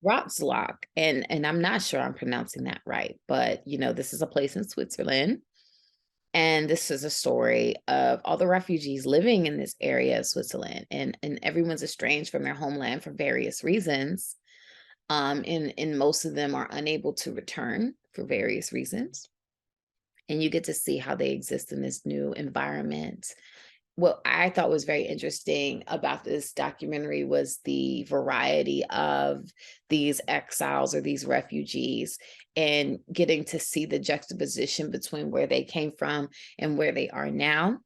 Rotzloch, and I'm not sure I'm pronouncing that right, but this is a place in Switzerland, and this is a story of all the refugees living in this area of Switzerland, and everyone's estranged from their homeland for various reasons. And most of them are unable to return for various reasons. And you get to see how they exist in this new environment. What I thought was very interesting about this documentary was the variety of these exiles or these refugees, and getting to see the juxtaposition between where they came from and where they are now.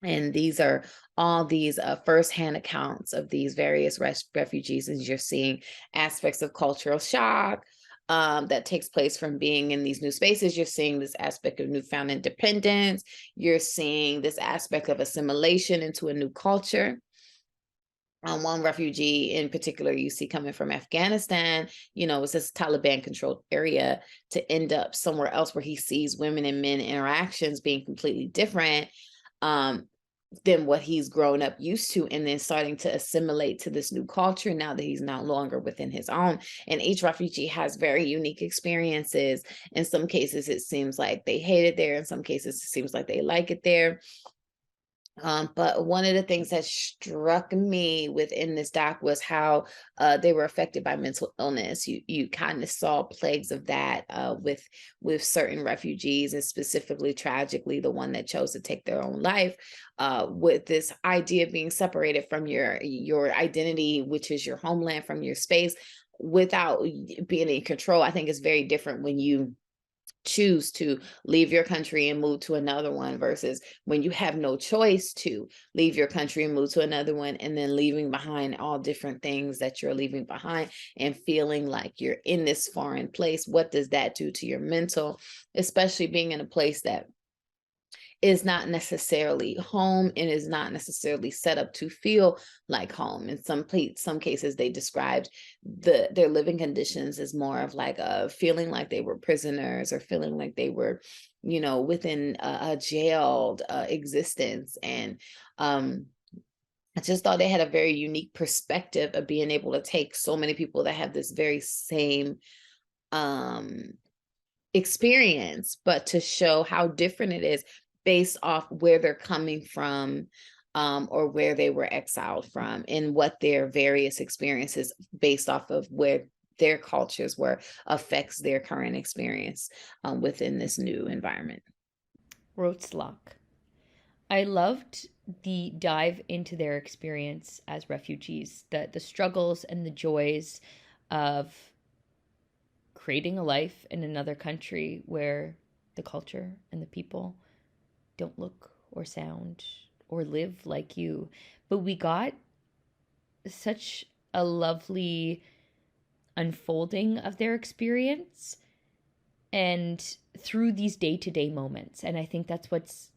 And these are all these firsthand accounts of these various refugees, and you're seeing aspects of cultural shock that takes place from being in these new spaces. You're seeing this aspect of newfound independence. You're seeing this aspect of assimilation into a new culture. One refugee in particular you see coming from Afghanistan, it's this Taliban controlled area, to end up somewhere else where he sees women and men interactions being completely different um, than what he's grown up used to, and then starting to assimilate to this new culture now that he's no longer within his own. And each refugee has very unique experiences. In some cases, it seems like they hate it there. In some cases, it seems like they like it there. But one of the things that struck me within this doc was how they were affected by mental illness. You kind of saw plagues of that with certain refugees, and specifically, tragically, the one that chose to take their own life. With this idea of being separated from your identity, which is your homeland, from your space, without being in control. I think it's very different when you choose to leave your country and move to another one, versus when you have no choice to leave your country and move to another one, and then leaving behind all different things that you're leaving behind, and feeling like you're in this foreign place. What does that do to your mental, especially being in a place that is not necessarily home and is not necessarily set up to feel like home. In some cases, they described their living conditions as more of like a feeling like they were prisoners, or feeling like they were, within a jailed existence. And I just thought they had a very unique perspective of being able to take so many people that have this very same um experience, but to show how different it is based off where they're coming from, or where they were exiled from, and what their various experiences based off of where their cultures were affects their current experience within this new environment. Rotzloch. I loved the dive into their experience as refugees, the struggles and the joys of creating a life in another country where the culture and the people don't look or sound or live like you. But we got such a lovely unfolding of their experience and through these day-to-day moments. And I think that's what's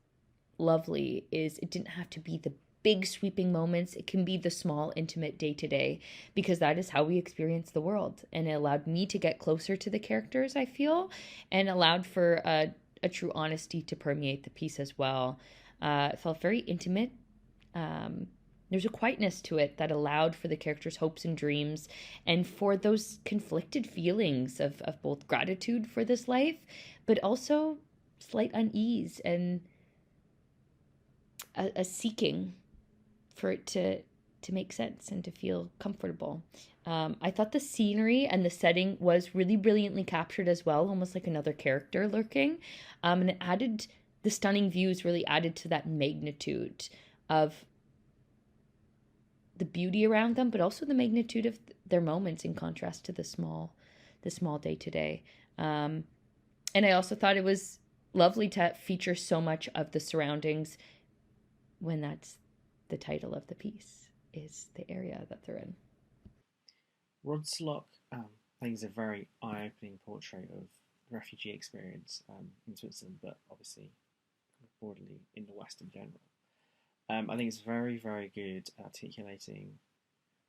lovely, is it didn't have to be the big sweeping moments. It can be the small intimate day to day, because that is how we experience the world. And it allowed me to get closer to the characters, I feel, and allowed for a true honesty to permeate the piece as well. It felt very intimate. There's a quietness to it that allowed for the characters' hopes and dreams, and for those conflicted feelings of both gratitude for this life, but also slight unease and a seeking for it to make sense and to feel comfortable. I thought the scenery and the setting was really brilliantly captured as well, almost like another character lurking. And it added, the stunning views really added to that magnitude of the beauty around them, but also the magnitude of their moments in contrast to the small day to day. And I also thought it was lovely to feature so much of the surroundings when that's the title of the piece, is the area that they're in. Rotzloch, I think, is a very eye-opening portrait of the refugee experience in Switzerland, but obviously broadly in the West in general. I think it's very, very good at articulating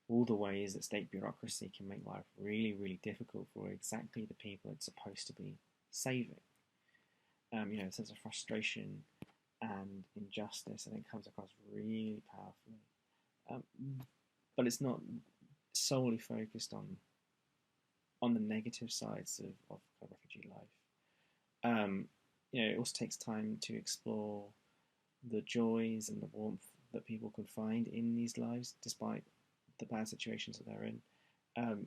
all the ways that state bureaucracy can make life really, really difficult for exactly the people it's supposed to be saving. A sense of frustration and injustice, I think, comes across really powerfully. Um, but it's not solely focused on on the negative sides of refugee life. It also takes time to explore the joys and the warmth that people could find in these lives, despite the bad situations that they're in,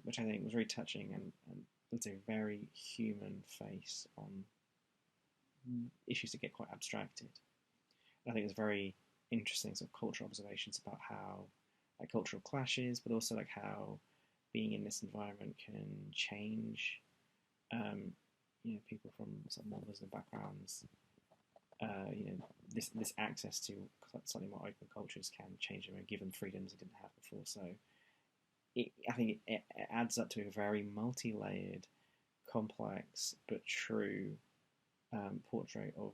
which I think was really touching and puts a very human face on issues that get quite abstracted. I think it's very interesting sort of cultural observations about how like cultural clashes, but also like how being in this environment can change people from sort of more Muslim backgrounds. This access to slightly more open cultures can change them and give them freedoms they didn't have before. So I think it adds up to a very multi-layered, complex but true portrait of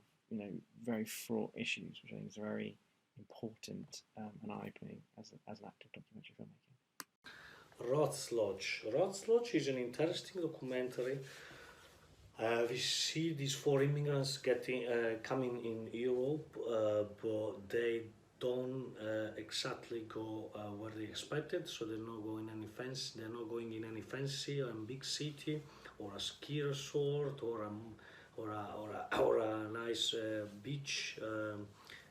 very fraught issues, which I think is very important and eye-opening as an act of documentary filmmaking. Rotzloch. Rotzloch is an interesting documentary. We see these four immigrants coming in Europe, but they don't exactly go where they expected. So they're not going any fancy. They're not going in any fancy and big city or a ski resort or a nice beach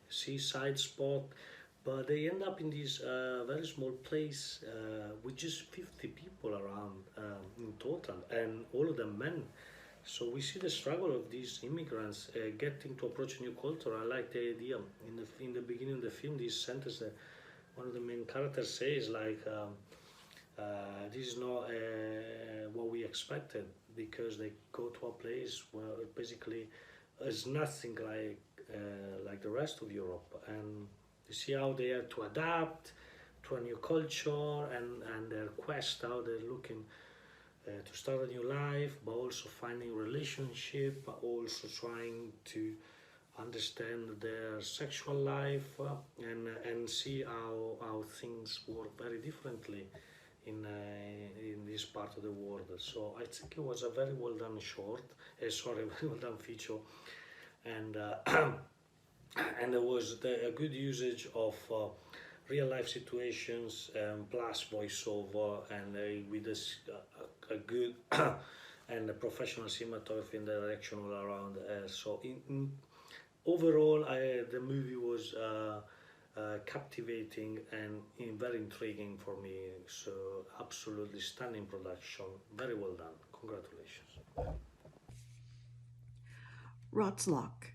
seaside spot. But they end up in this very small place with just 50 people around in total, and all of them men. So we see the struggle of these immigrants getting to approach a new culture. I like the idea in the beginning of the film. This sentence that one of the main characters says, like, "This is not what we expected," because they go to a place where basically is nothing like the rest of Europe, and you see how they have to adapt to a new culture and their quest, how they're looking to start a new life, but also finding relationship, but also trying to understand their sexual life and see how things work very differently in this part of the world. So I think it was a very well done very well done feature, and and there was a good usage of real life situations plus voiceover and with a good and a professional cinematography and direction all around. So overall, the movie was captivating and very intriguing for me. So absolutely stunning production, very well done. Congratulations. Rotzloch.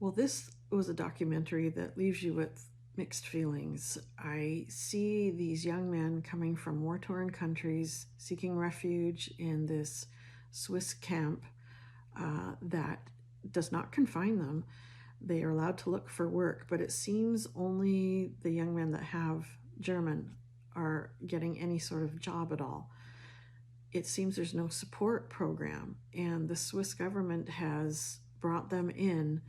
Well, this was a documentary that leaves you with mixed feelings. I see these young men coming from war-torn countries seeking refuge in this Swiss camp that does not confine them. They are allowed to look for work, but it seems only the young men that have German are getting any sort of job at all. It seems there's no support program, and the Swiss government has brought them in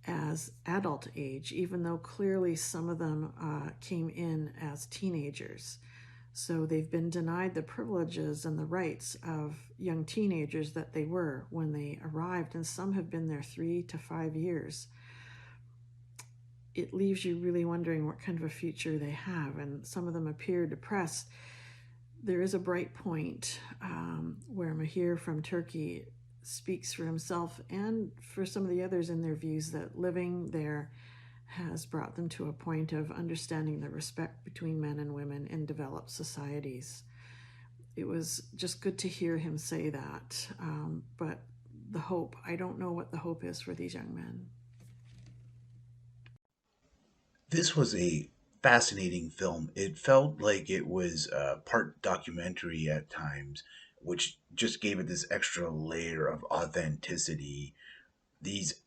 as adult age, even though clearly some of them came in as teenagers. So they've been denied the privileges and the rights of young teenagers that they were when they arrived, and some have been there 3 to 5 years. It leaves you really wondering what kind of a future they have, and some of them appear depressed. There is a bright point where Mahir from Turkey speaks for himself and for some of the others in their views that living there has brought them to a point of understanding the respect between men and women in developed societies. It was just good to hear him say that. But the hope, I don't know what the hope is for these young men. This was a fascinating film. It felt like it was part documentary at times, which just gave it this extra layer of authenticity. These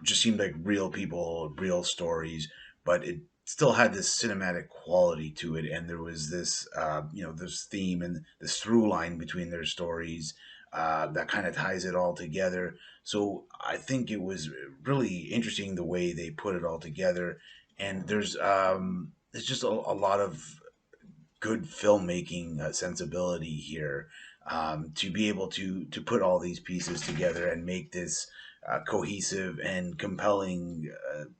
just seemed like real people, real stories, but it still had this cinematic quality to it, and there was this, this theme and this through line between their stories that kind of ties it all together. So I think it was really interesting the way they put it all together, and there's just a lot of good filmmaking sensibility here to be able to put all these pieces together and make this cohesive and compelling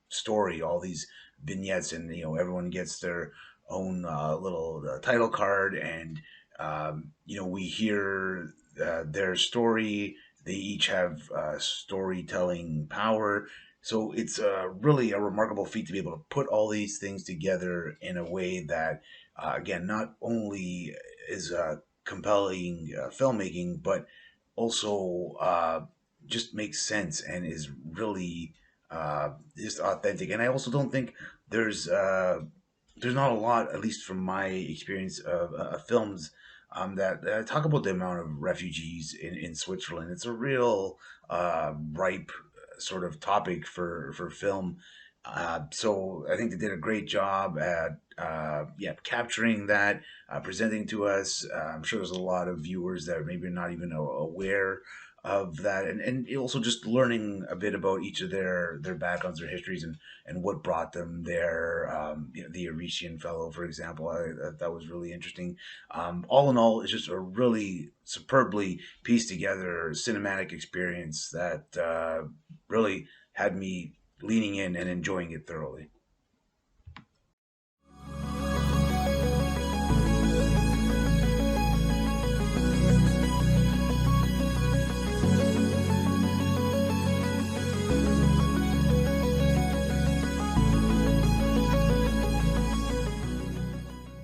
story. All these vignettes, and everyone gets their own little title card, and we hear their story. They each have storytelling power. So it's really a remarkable feat to be able to put all these things together in a way that, again, not only is compelling filmmaking, but also just makes sense and is really just authentic. And I also don't think there's uh, there's not a lot, at least from my experience of films, that talk about the amount of refugees in Switzerland. It's a real ripe sort of topic for film. So I think they did a great job at capturing that, presenting to us. I'm sure there's a lot of viewers that maybe are not even aware of that, and also just learning a bit about each of their backgrounds, their histories, and what brought them there. The Aretian fellow, for example, that was really interesting. All in all, it's just a really superbly pieced together cinematic experience that really had me leaning in and enjoying it thoroughly.